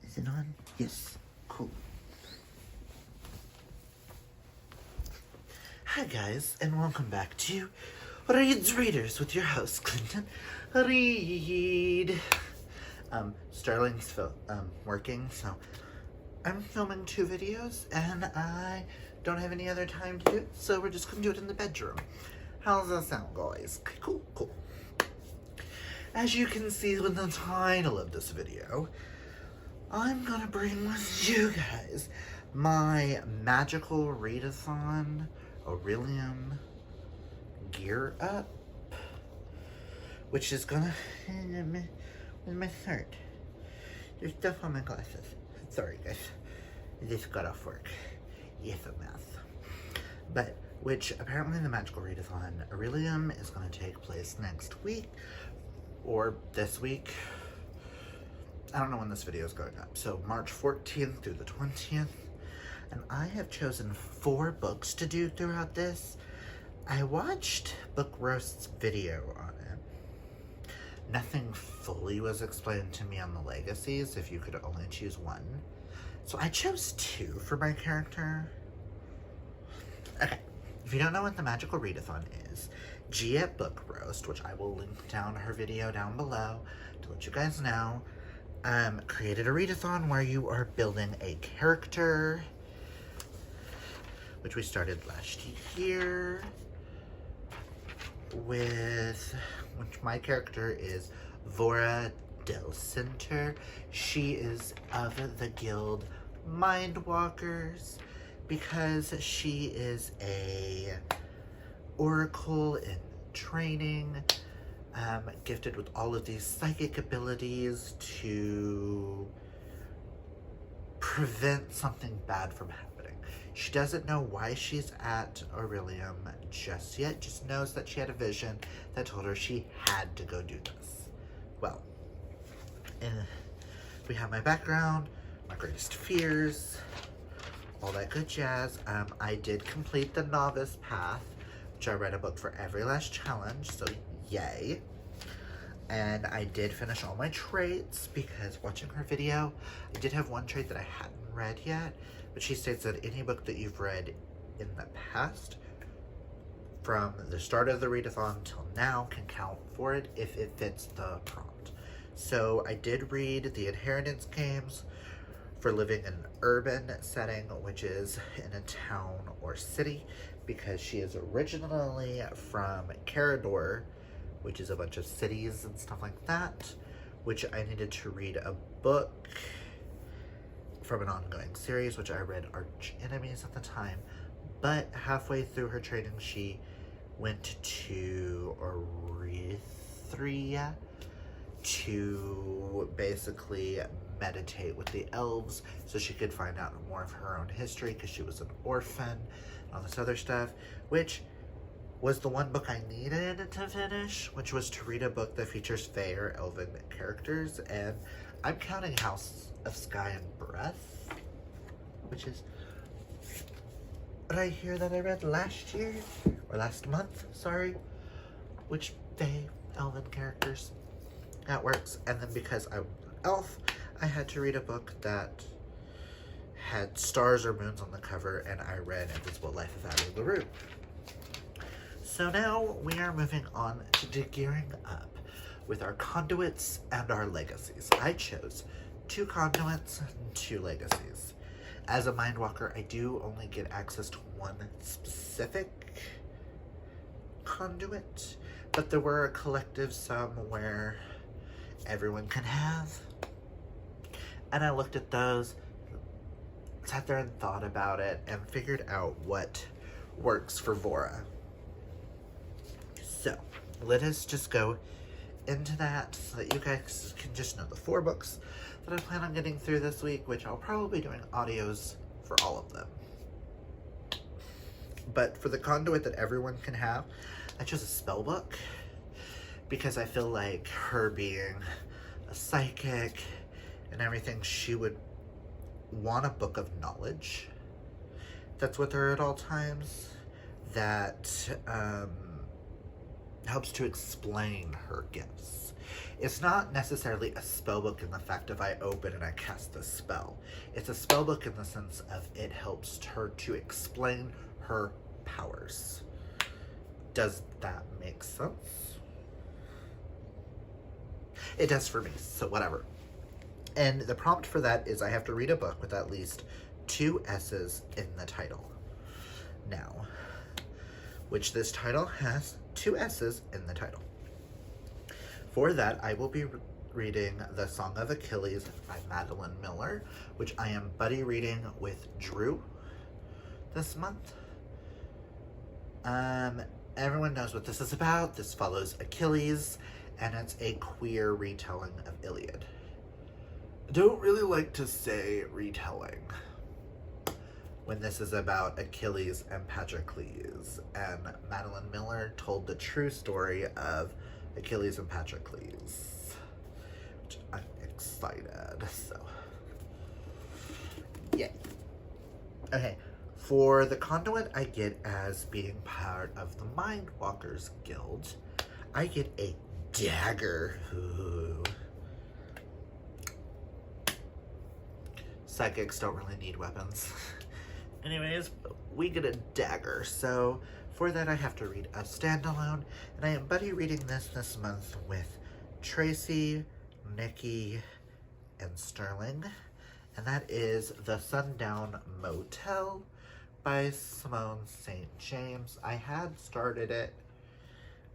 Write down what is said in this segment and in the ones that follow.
Is it on? Yes. Cool. Hi guys, and welcome back to Read's Readers with your host, Clinton Reed. Sterling's working, so I'm filming 2 videos, and I don't have any other time to do it, so we're just gonna do it in the bedroom. How's that sound, guys? Cool, cool. As you can see with the title of this video, I'm gonna bring with you guys my magical readathon Aurelium gear up, which is gonna with my shirt. There's stuff on my glasses. Sorry guys, I just got off work. Yes, a mess. But which apparently the magical readathon Aurelium is gonna take place next week or this week. I don't know when this video is going up. So March 14th through the 20th. And I have chosen 4 books to do throughout this. I watched Book Roast's video on it. Nothing fully was explained to me on the legacies, if you could only choose one. So I chose 2 for my character. Okay, if you don't know what the magical readathon is, G at Book Roast, which I will link down her video down below to let you guys know, created a readathon where you are building a character, which we started last year with, which my character is Vora Del Center. She is of the guild Mindwalkers because she is a oracle in training, gifted with all of these psychic abilities to prevent something bad from happening. She doesn't know why she's at Aurelium just yet, just knows that she had a vision that told her she had to go do this. Well, we have my background, my greatest fears, all that good jazz. I did complete the novice path, which I read a book for every last challenge, so yay. And I did finish all my traits because watching her video, I did have one trait that I hadn't read yet, but she states that any book that you've read in the past, from the start of the readathon till now, can count for it if it fits the prompt. So I did read the inheritance games for living in an urban setting, which is in a town or city, because she is originally from Carador, which is a bunch of cities and stuff like that, which I needed to read a book from an ongoing series, which I read Arch Enemies at the time, but halfway through her training, she went to Erythria to basically meditate with the elves so she could find out more of her own history, because she was an orphan and all this other stuff, which was the one book I needed to finish, which was to read a book that features fae or elven characters, and I'm counting House of Sky and Breath, which is right here that I read last year, or last month, sorry, which fae, elven characters, that works. And then because I'm an elf, I had to read a book that had stars or moons on the cover, and I read Invisible Life of Addie LaRue. So now we are moving on to gearing up with our conduits and our legacies. I chose 2 conduits and 2 legacies. As a Mindwalker, I do only get access to one specific conduit, but there were a collective sum where everyone can have. And I looked at those, sat there and thought about it, and figured out what works for Vora. So, let us just go into that so that you guys can just know the 4 books that I plan on getting through this week, which I'll probably be doing audios for all of them. But for the conduit that everyone can have, I chose a spell book because I feel like her being a psychic and everything, she would want a book of knowledge that's with her at all times, that helps to explain her gifts. It's not necessarily a spell book in the fact of I open and I cast the spell. It's a spell book in the sense of it helps her to explain her powers. Does that make sense? It does for me, so whatever. And the prompt for that is I have to read a book with at least 2 S's in the title. Now, which this title has 2 S's in the title. For that, I will be reading The Song of Achilles by Madeline Miller, which I am buddy reading with Drew this month. Everyone knows what this is about. This follows Achilles, and it's a queer retelling of Iliad. I don't really like to say retelling when this is about Achilles and Patroclus, and Madeline Miller told the true story of Achilles and Patroclus, which I'm excited, so yay. Okay, for the conduit I get as being part of the Mindwalkers Guild, I get a dagger. Ooh. Psychics don't really need weapons. Anyways, we get a dagger, so for that I have to read a standalone, and I am buddy reading this month with Tracy, Nikki, and Sterling, and that is The Sundown Motel by Simone St. James. I had started it.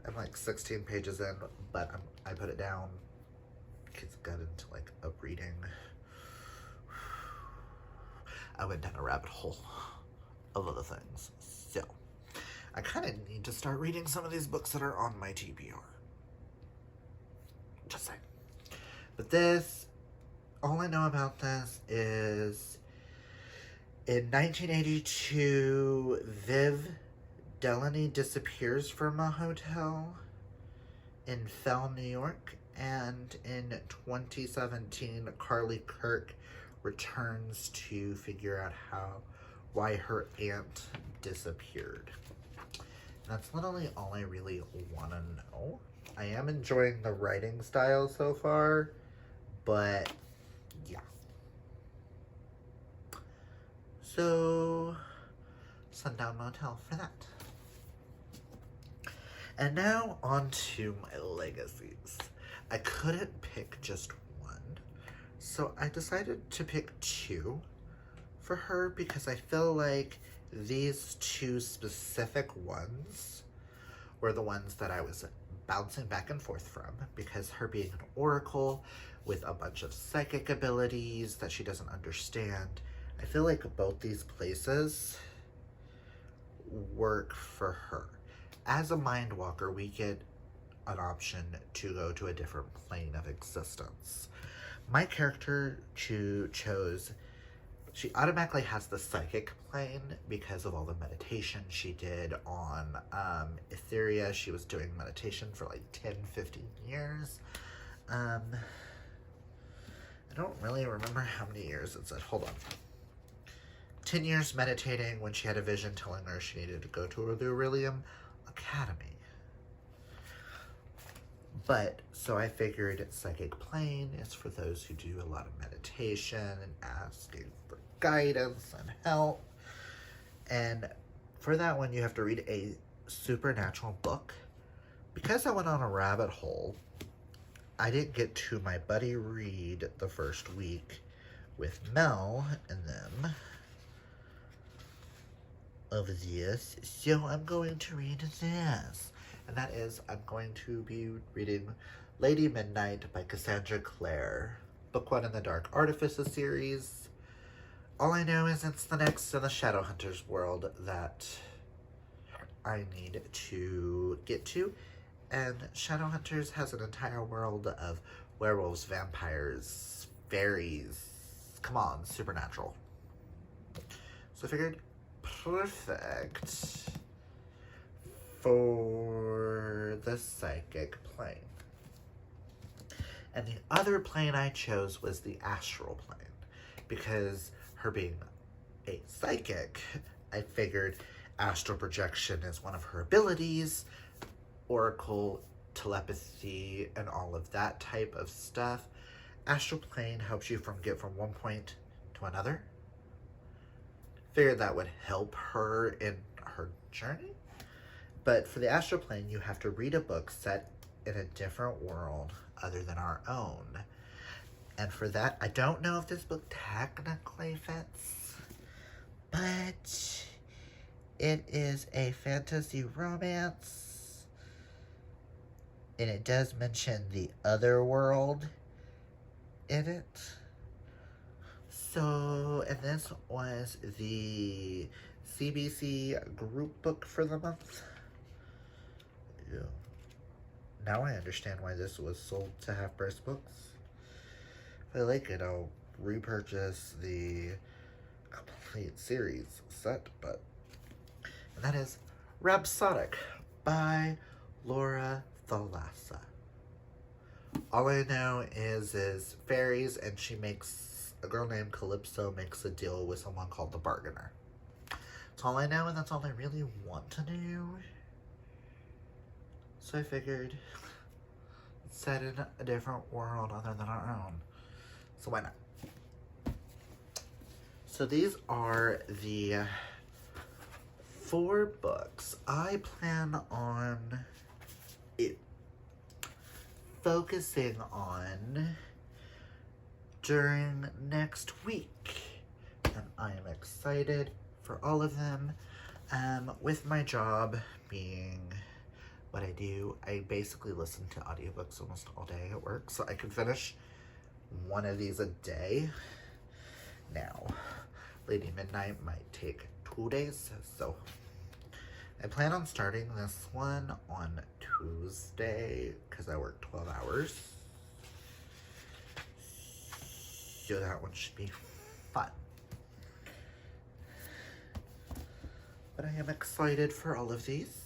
I'm like 16 pages in, but I put it down because I got into like a reading. I went down a rabbit hole of other things. So, I kind of need to start reading some of these books that are on my TBR. Just saying. But this, all I know about this is in 1982, Viv Delaney disappears from a hotel in Fell, New York, and in 2017, Carly Kirk returns to figure out why her aunt disappeared. And that's literally all I really want to know. I am enjoying the writing style so far, but yeah. So, Sundown Motel for that. And now on to my legacies. I couldn't pick just one, so I decided to pick 2 for her because I feel like these 2 specific ones were the ones that I was bouncing back and forth from, because her being an oracle with a bunch of psychic abilities that she doesn't understand, I feel like both these places work for her. As a Mindwalker, we get an option to go to a different plane of existence. My character chose, she automatically has the psychic plane because of all the meditation she did on Etheria. She was doing meditation for like 10, 15 years. I don't really remember how many years it said. Hold on. 10 years meditating when she had a vision telling her she needed to go to the Aurelium Academy. But, so I figured psychic plane is for those who do a lot of meditation and asking for guidance and help. And for that one, you have to read a supernatural book. Because I went on a rabbit hole, I didn't get to my buddy read the first week with Mel and them of this, so I'm going to read this. And that is, I'm going to be reading Lady Midnight by Cassandra Clare, book 1 in the Dark Artifices series. All I know is it's the next in the Shadowhunters world that I need to get to. And Shadowhunters has an entire world of werewolves, vampires, fairies. Come on, supernatural. So I figured, perfect for the psychic plane. And the other plane I chose was the astral plane, because her being a psychic, I figured astral projection is one of her abilities. Oracle telepathy and all of that type of stuff. Astral plane helps you get from one point to another. Figured that would help her in her journey. But for the astral plane, you have to read a book set in a different world other than our own. And for that, I don't know if this book technically fits, but it is a fantasy romance. And it does mention the other world in it. So, and this was the CBC group book for the month. Ew. Now I understand why this was sold to Half Price Books. If I like it, I'll repurchase the complete series set, but... And that is Rhapsodic by Laura Thalassa. All I know is fairies, and a girl named Calypso makes a deal with someone called the Bargainer. That's all I know, and that's all I really want to know. So I figured it's set in a different world other than our own. So why not? So these are the 4 books I plan on focusing on during next week. And I am excited for all of them. With my job being what I do, I basically listen to audiobooks almost all day at work, so I can finish one of these a day. Now, Lady Midnight might take 2 days, so I plan on starting this one on Tuesday because I work 12 hours. So that one should be fun. But I am excited for all of these.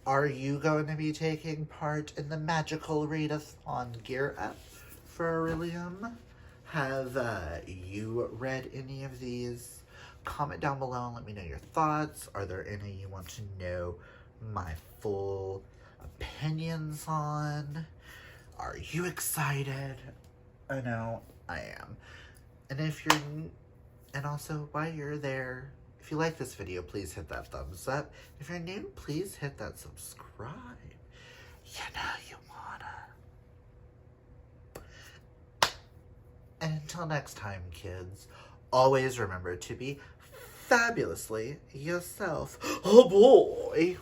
Are you going to be taking part in the magical readathon Gear Up for Aurelium? Have you read any of these? Comment down below and let me know your thoughts. Are there any you want to know my full opinions on? Are you excited? I know I am. And also while you're there, if you like this video, please hit that thumbs up. If you're new, please hit that subscribe. You know you wanna. And until next time, kids, always remember to be fabulously yourself. Oh boy.